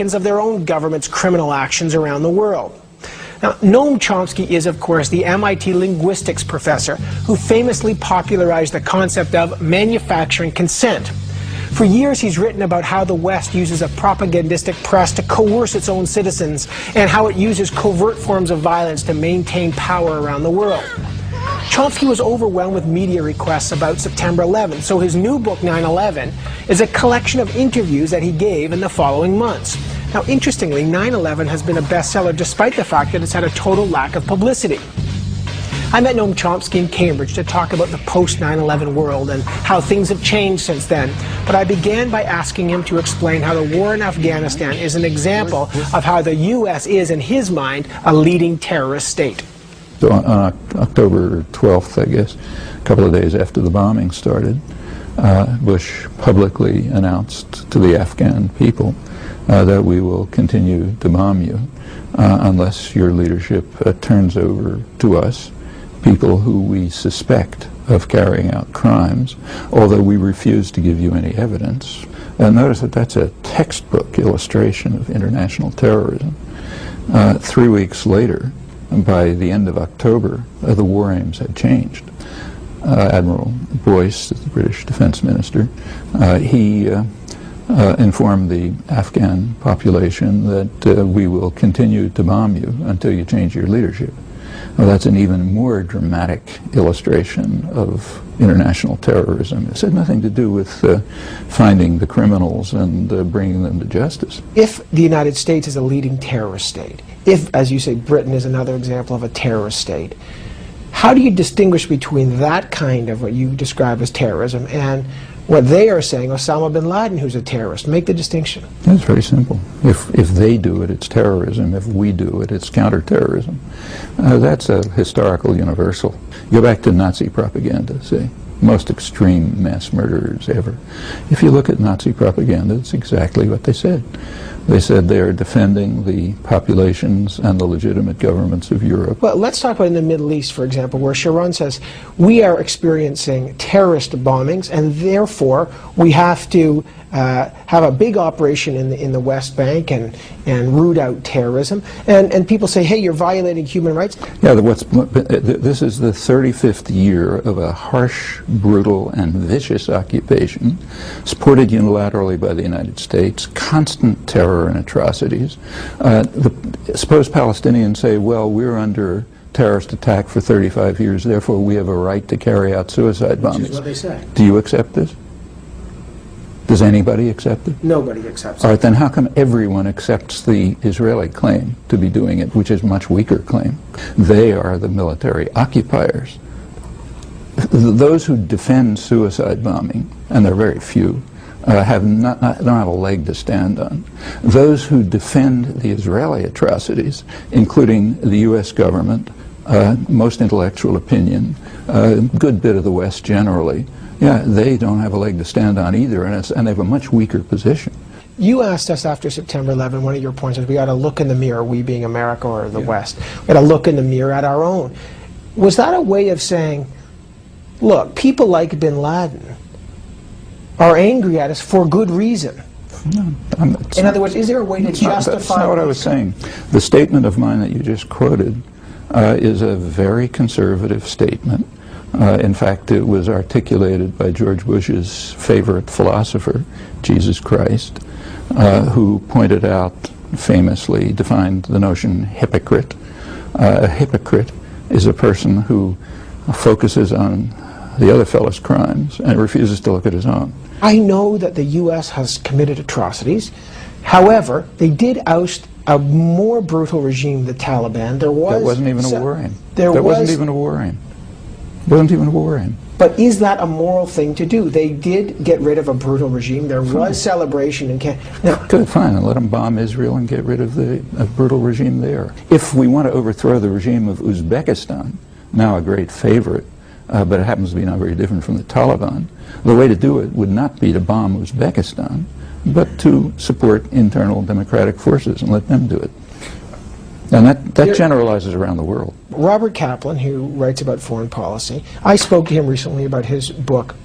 of their own government's criminal actions around the world. Now, Noam Chomsky is, of course, the MIT linguistics professor who famously popularized the concept of manufacturing consent. For years, he's written about how the West uses a propagandistic press to coerce its own citizens and how it uses covert forms of violence to maintain power around the world. Chomsky was overwhelmed with media requests about September 11, so his new book, 9/11, is a collection of interviews that he gave in the following months. Now, interestingly, 9/11 has been a bestseller despite the fact that it's had a total lack of publicity. I met Noam Chomsky in Cambridge to talk about the post-9/11 world and how things have changed since then. But I began by asking him to explain how the war in Afghanistan is an example of how the U.S. is, in his mind, a leading terrorist state. So on October 12th, I guess, a couple of days after the bombing started, Bush publicly announced to the Afghan people that we will continue to bomb you unless your leadership turns over to us people who we suspect of carrying out crimes, although we refuse to give you any evidence. Notice that that's a textbook illustration of international terrorism. 3 weeks later, by the end of October, the war aims had changed. Admiral Boyce, the British defense minister, he informed the Afghan population that we will continue to bomb you until you change your leadership. Well, that's an even more dramatic illustration of international terrorism. It had nothing to do with finding the criminals and bringing them to justice. If the United States is a leading terrorist state, if, as you say, Britain is another example of a terrorist state, how do you distinguish between that kind of what you describe as terrorism and what they are saying, Osama bin Laden, who's a terrorist? Make the distinction. It's very simple. If they do it, it's terrorism. If we do it, it's counterterrorism. That's a historical universal. Go back to Nazi propaganda, say, most extreme mass murderers ever. If you look at Nazi propaganda, it's exactly what they said. They said they are defending the populations and the legitimate governments of Europe. Well, let's talk about in the Middle East, for example, where Sharon says, we are experiencing terrorist bombings, and therefore we have to have a big operation in the West Bank and root out terrorism. And people say, hey, you're violating human rights. Yeah, this is the 35th year of a harsh, brutal, and vicious occupation, supported unilaterally by the United States, constant terror and atrocities. Suppose Palestinians say, well, we're under terrorist attack for 35 years, therefore we have a right to carry out suicide bombings. Which is what they say. Do you accept this? Does anybody accept it? Nobody accepts it. All right, then how come everyone accepts the Israeli claim to be doing it, which is a much weaker claim? They are the military occupiers. Those who defend suicide bombing, and there are very few, don't have a leg to stand on. Those who defend the Israeli atrocities, including the U.S. government, most intellectual opinion, a good bit of the West generally, yeah, they don't have a leg to stand on either, and they have a much weaker position. You asked us after September 11, one of your points was we got to look in the mirror, we being America or the West, we got to look in the mirror at our own. Was that a way of saying, look, people like bin Laden are angry at us for good reason? No, in other words, is there a way to justify... That's not what I was saying. The statement of mine that you just quoted is a very conservative statement. In fact, it was articulated by George Bush's favorite philosopher, Jesus Christ, who pointed out, famously defined the notion hypocrite. A hypocrite is a person who focuses on the other fellow's crimes and refuses to look at his own. I know that the U.S. has committed atrocities. However, they did oust a more brutal regime, the Taliban. That wasn't even a war aim. That wasn't even a war aim. Wasn't even a war aim. But is that a moral thing to do? They did get rid of a brutal regime. There was celebration in Canada. Good, fine, and let them bomb Israel and get rid of the brutal regime there. If we want to overthrow the regime of Uzbekistan, now a great favorite, but it happens to be not very different from the Taliban, the way to do it would not be to bomb Uzbekistan, but to support internal democratic forces and let them do it. And that generalizes around the world. Robert Kaplan, who writes about foreign policy, I spoke to him recently about his book,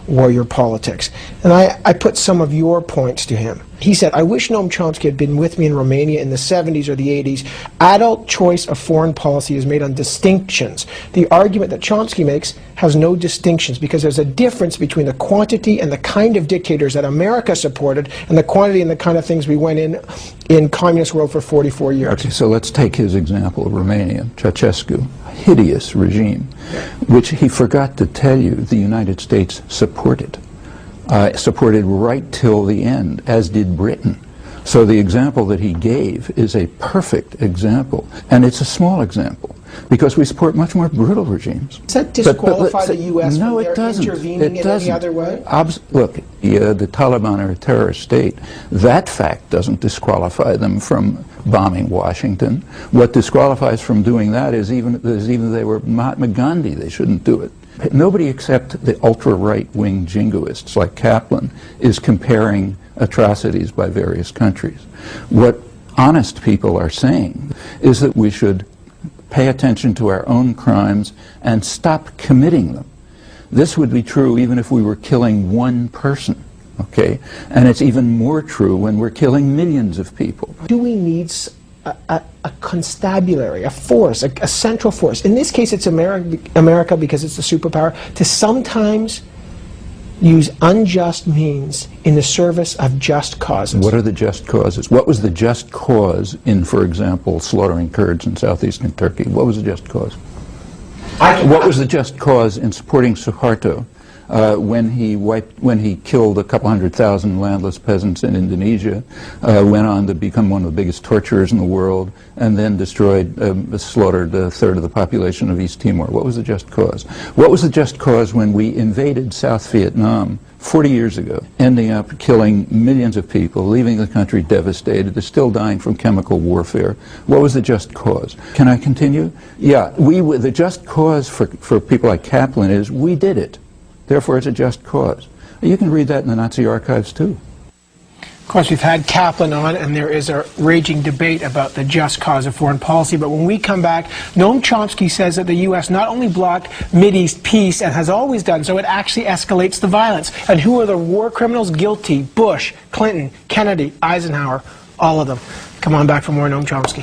Warrior Politics, and I put some of your points to him. He said, I wish Noam Chomsky had been with me in Romania in the 70s or the 80s. Adult choice of foreign policy is made on distinctions. The argument that Chomsky makes has no distinctions because there's a difference between the quantity and the kind of dictators that America supported and the quantity and the kind of things we went in communist world for 44 years. Okay, so let's take his example of Romania, Ceausescu, hideous regime, which he forgot to tell you the United States supported. Supported right till the end, as did Britain. So the example that he gave is a perfect example, and it's a small example, because we support much more brutal regimes. Does that disqualify the U.S. No, from it their doesn't. intervening in any other way? Look, the Taliban are a terrorist state. That fact doesn't disqualify them from bombing Washington. What disqualifies from doing that is even if they were Mahatma Gandhi, they shouldn't do it. Nobody except the ultra-right-wing jingoists like Kaplan is comparing atrocities by various countries. What honest people are saying is that we should pay attention to our own crimes and stop committing them. This would be true even if we were killing one person, okay? And it's even more true when we're killing millions of people. Do we need a constabulary, a force, a central force? In this case, it's America because it's a superpower, to sometimes use unjust means in the service of just causes. What are the just causes? What was the just cause in, for example, slaughtering Kurds in southeastern Turkey? What was the just cause? What was the just cause in supporting Suharto when he killed a couple 100,000 landless peasants in Indonesia, went on to become one of the biggest torturers in the world, and then slaughtered a third of the population of East Timor? What was the just cause? What was the just cause when we invaded South Vietnam 40 years ago, ending up killing millions of people, leaving the country devastated, they're still dying from chemical warfare? What was the just cause? Can I continue? Yeah, the just cause for people like Kaplan is we did it. Therefore, it's a just cause. You can read that in the Nazi archives, too. Of course, we've had Kaplan on, and there is a raging debate about the just cause of foreign policy. But when we come back, Noam Chomsky says that the U.S. not only blocked Mideast peace and has always done so, it actually escalates the violence. And who are the war criminals guilty? Bush, Clinton, Kennedy, Eisenhower, all of them. Come on back for more Noam Chomsky.